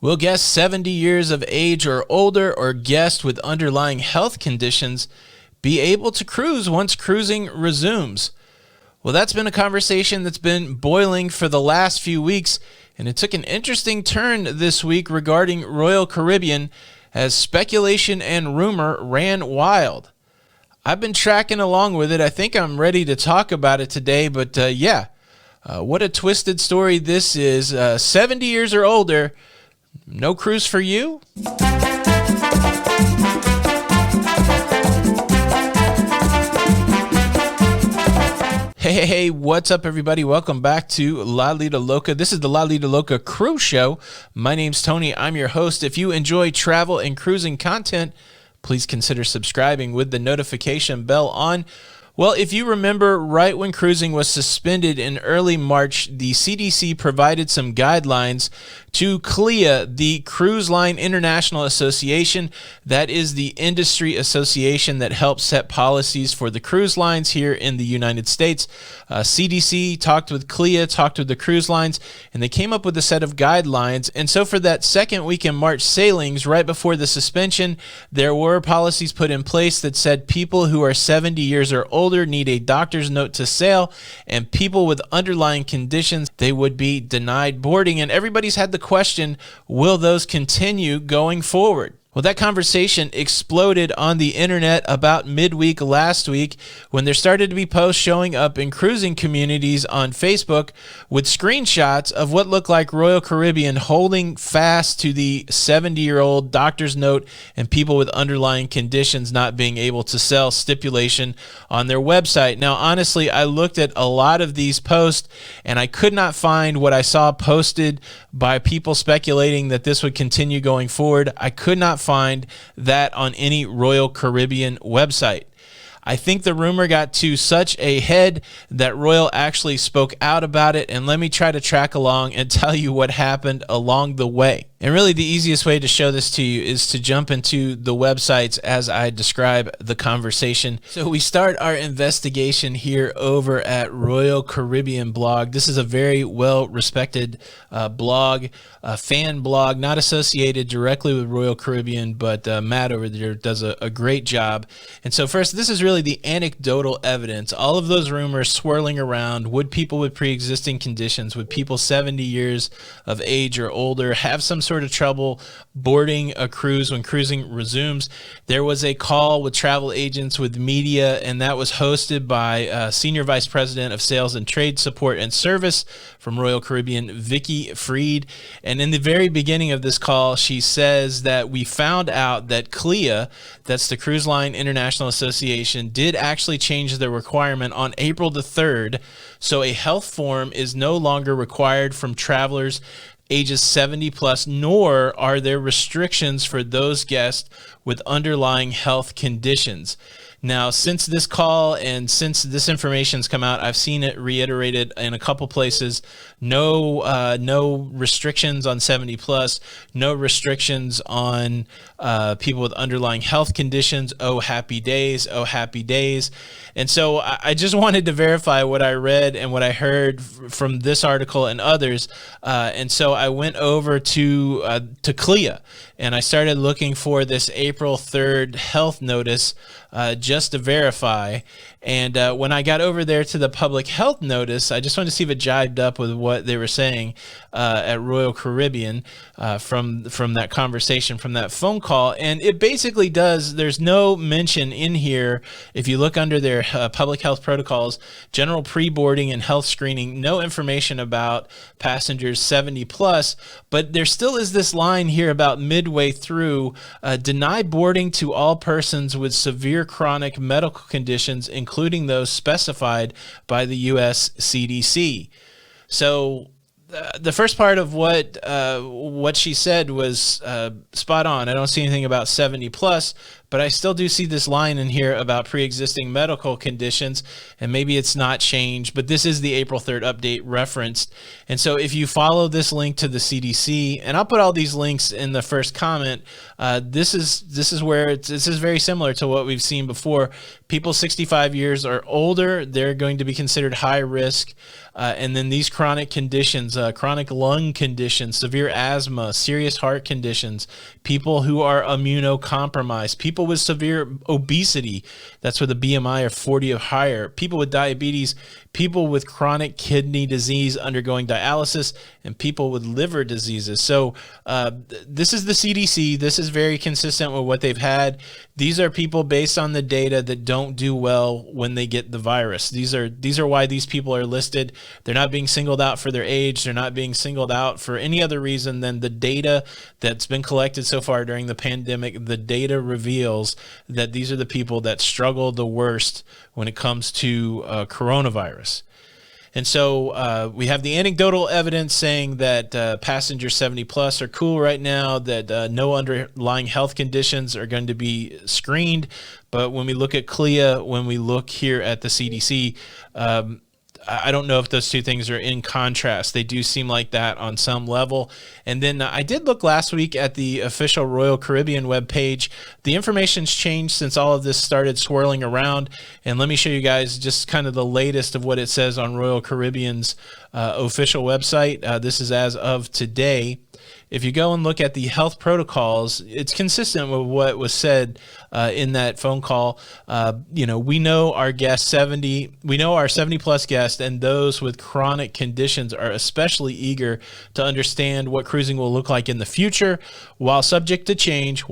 Will guests 70 years of age or older or guests with underlying health conditions be able to cruise once cruising resumes? Well, that's been a conversation that's been boiling for the last few weeks, and it took an interesting turn this week regarding Royal Caribbean as speculation and rumor ran wild. I've been tracking along with it. I think I'm ready to talk about it today, but what a twisted story this is. 70 years or older, no cruise for you? Hey, what's up, everybody? Welcome back to Lido Loca. This is the Lido Loca Cruise Show. My name's Tony. I'm your host. If you enjoy travel and cruising content, please consider subscribing with the notification bell on. Well, if you remember, right when cruising was suspended in early March, the CDC provided some guidelines to CLIA, the Cruise Line International Association. That is the industry association that helps set policies for the cruise lines here in the United States. CDC talked with CLIA, talked with the cruise lines, and they came up with a set of guidelines. And so for that second week in March sailings, right before the suspension, there were policies put in place that said people who are 70 years or older need a doctor's note to sail, and people with underlying conditions, they would be denied boarding. And everybody's had the question, will those continue going forward? Well, that conversation exploded on the internet about midweek last week when there started to be posts showing up in cruising communities on Facebook with screenshots of what looked like Royal Caribbean holding fast to the 70-year-old doctor's note and people with underlying conditions not being able to sell stipulation on their website. Now, honestly, I looked at a lot of these posts and I could not find what I saw posted by people speculating that this would continue going forward. I could not find that on any Royal Caribbean website. I think the rumor got to such a head that Royal actually spoke out about it, and let me try to track along and tell you what happened along the way. And really the easiest way to show this to you is to jump into the websites as I describe the conversation. So we start our investigation here over at Royal Caribbean blog. This is a very well-respected blog, a fan blog, not associated directly with Royal Caribbean, but Matt over there does a great job. And so first, this is really the anecdotal evidence. All of those rumors swirling around. Would people with pre-existing conditions, would people 70 years of age or older have some sort of trouble boarding a cruise when cruising resumes? There was a call with travel agents, with media, and that was hosted by Senior Vice President of Sales and Trade Support and Service from Royal Caribbean, Vicky Freed. And in the very beginning of this call, she says that we found out that CLIA, that's the Cruise Line International Association, did actually change the requirement on April the 3rd. So a health form is no longer required from travelers ages 70 plus, nor are there restrictions for those guests with underlying health conditions. Now, since this call and since this information's come out, I've seen it reiterated in a couple places. No restrictions on 70 plus, no restrictions on people with underlying health conditions. Oh, happy days. Oh, happy days. And so I just wanted to verify what I read and what I heard from this article and others. And so I went over to CLIA and I started looking for this April 3rd health notice just to verify. And when I got over there to the public health notice, I just wanted to see if it jived up with what they were saying at Royal Caribbean from that conversation, from that phone call. And it basically does, there's no mention in here, if you look under their public health protocols, general pre-boarding and health screening, no information about passengers 70 plus, but there still is this line here about midway through, deny boarding to all persons with severe chronic medical conditions, including those specified by the U.S. CDC. So the first part of what she said was spot on. I don't see anything about 70 plus, but I still do see this line in here about pre-existing medical conditions, and maybe it's not changed, but this is the April 3rd update referenced. And so if you follow this link to the CDC, and I'll put all these links in the first comment, this is where this is very similar to what we've seen before. People 65 years or older, they're going to be considered high risk. And then these chronic conditions, chronic lung conditions, severe asthma, serious heart conditions, people who are immunocompromised, people with severe obesity, that's with a BMI of 40 or higher, people with diabetes, people with chronic kidney disease undergoing dialysis, and people with liver diseases. So this is the CDC. This is very consistent with what they've had. These are people based on the data that don't do well when they get the virus. These are why these people are listed. They're not being singled out for their age. They're not being singled out for any other reason than the data that's been collected so far during the pandemic. The data reveals that these are the people that struggle the worst when it comes to coronavirus. And so we have the anecdotal evidence saying that passengers 70 plus are cool right now, that no underlying health conditions are going to be screened. But when we look at CLIA, when we look here at the CDC, I don't know if those two things are in contrast. They do seem like that on some level. And then I did look last week at the official Royal Caribbean webpage. The information's changed since all of this started swirling around. And let me show you guys just kind of the latest of what it says on Royal Caribbean's official website. This is as of today. If you go and look at the health protocols, it's consistent with what was said in that phone call. We know our guests 70, we know our 70 plus guests and those with chronic conditions are especially eager to understand what cruising will look like in the future, while subject to change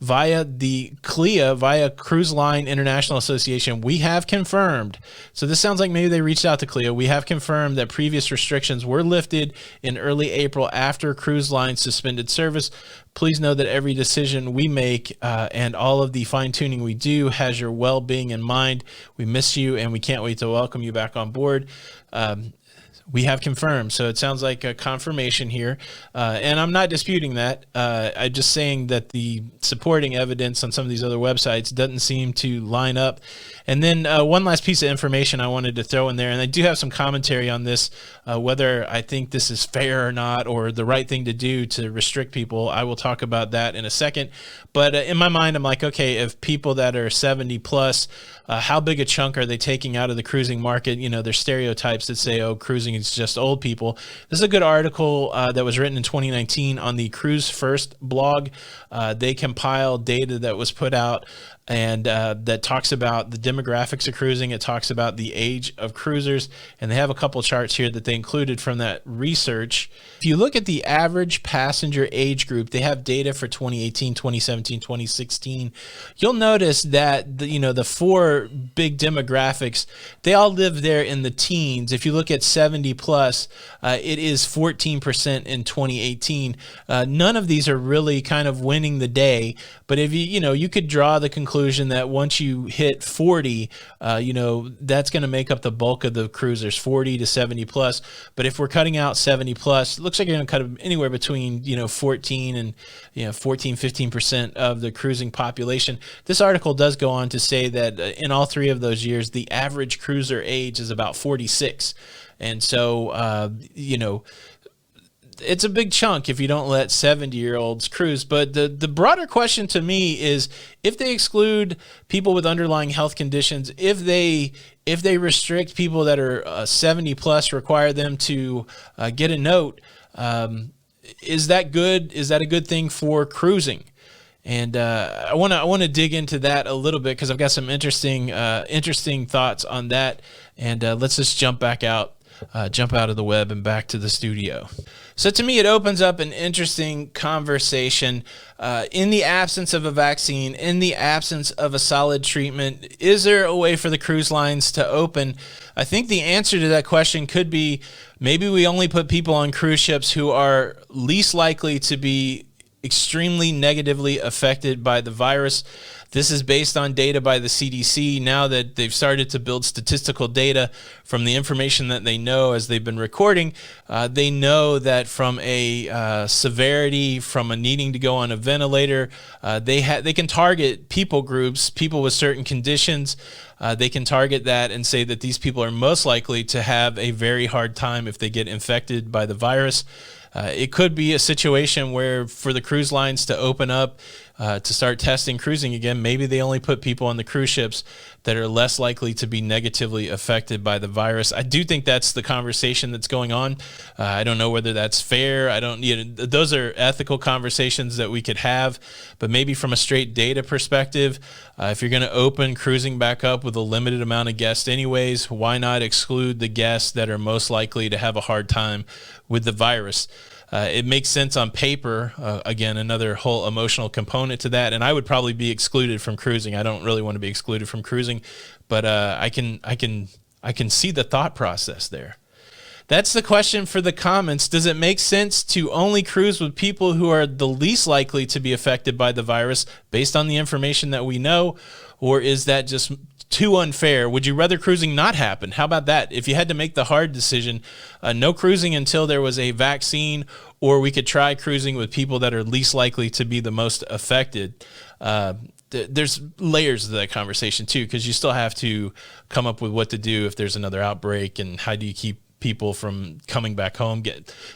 via the CLIA, via Cruise Line International Association. We have confirmed. So this sounds like maybe they reached out to CLIA. We have confirmed that previous restrictions were lifted in early April after cruise lines suspended service. Please know that every decision we make and all of the fine-tuning we do has your well-being in mind. We miss you, and we can't wait to welcome you back on board. We have confirmed. So it sounds like a confirmation here. And I'm not disputing that. I'm just saying that the supporting evidence on some of these other websites doesn't seem to line up. And then one last piece of information I wanted to throw in there, and I do have some commentary on this, whether I think this is fair or not, or the right thing to do to restrict people. I will talk about that in a second. But in my mind, I'm like, okay, if people that are 70 plus, how big a chunk are they taking out of the cruising market? You know, there's stereotypes that say, oh, cruising is just old people. This is a good article that was written in 2019 on the Cruise First blog. They compile data that was put out and that talks about the demographics of cruising. It talks about the age of cruisers, and they have a couple charts here that they included from that research. If you look at the average passenger age group, they have data for 2018, 2017, 2016. You'll notice that the four big demographics, they all live there in the teens. If you look at 70 plus, it is 14% in 2018. None of these are really kind of winning the day, but if you could draw the conclusion that once you hit 40, that's going to make up the bulk of the cruisers, 40 to 70 plus. But if we're cutting out 70 plus, it looks like you're going to cut anywhere between 14 and 15% of the cruising population. This article does go on to say that in all three of those years, the average cruiser age is about 46. And so, it's a big chunk if you don't let 70-year-olds cruise. But the broader question to me is, if they exclude people with underlying health conditions, if they restrict people that are 70 plus, require them to get a note, is that good? Is that a good thing for cruising? And I want to dig into that a little bit because I've got some interesting thoughts on that. And let's just jump out of the web and back to the studio. So to me, it opens up an interesting conversation. In the absence of a vaccine, in the absence of a solid treatment, is there a way for the cruise lines to open? I think the answer to that question could be maybe we only put people on cruise ships who are least likely to be extremely negatively affected by the virus. This is based on data by the CDC. Now that they've started to build statistical data from the information that they know as they've been recording, they know that from a severity, from a needing to go on a ventilator, they can target people groups, people with certain conditions. They can target that and say that these people are most likely to have a very hard time if they get infected by the virus. It could be a situation where for the cruise lines to open up, to start testing cruising again, maybe they only put people on the cruise ships that are less likely to be negatively affected by the virus. I do think that's the conversation that's going on. I don't know whether that's fair. Those are ethical conversations that we could have, but maybe from a straight data perspective, if you're going to open cruising back up with a limited amount of guests anyways, why not exclude the guests that are most likely to have a hard time with the virus? It makes sense on paper. Again, another whole emotional component to that, and I would probably be excluded from cruising. I don't really want to be excluded from cruising, but I can see the thought process there. That's the question for the comments. Does it make sense to only cruise with people who are the least likely to be affected by the virus based on the information that we know, or is that just too unfair? Would you rather cruising not happen? How about that? If you had to make the hard decision, no cruising until there was a vaccine, or we could try cruising with people that are least likely to be the most affected. There's layers of that conversation too, because you still have to come up with what to do if there's another outbreak, and how do you keep people from coming back home.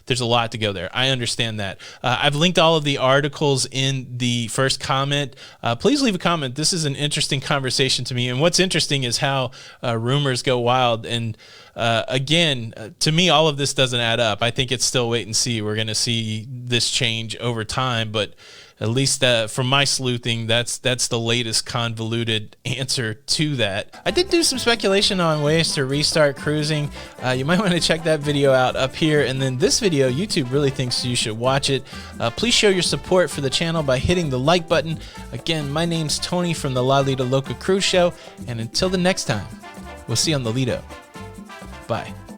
There's a lot to go there. I understand that. I've linked all of the articles in the first comment. Please leave a comment. This is an interesting conversation to me. And what's interesting is how rumors go wild. And again, to me, all of this doesn't add up. I think it's still wait and see. We're going to see this change over time, but at least from my sleuthing, that's the latest convoluted answer to that. I did do some speculation on ways to restart cruising. You might want to check that video out up here. And then this video, YouTube really thinks you should watch it. Please show your support for the channel by hitting the like button. Again, my name's Tony from the Lido Loca Cruise Show. And until the next time, we'll see you on the Lido. Bye.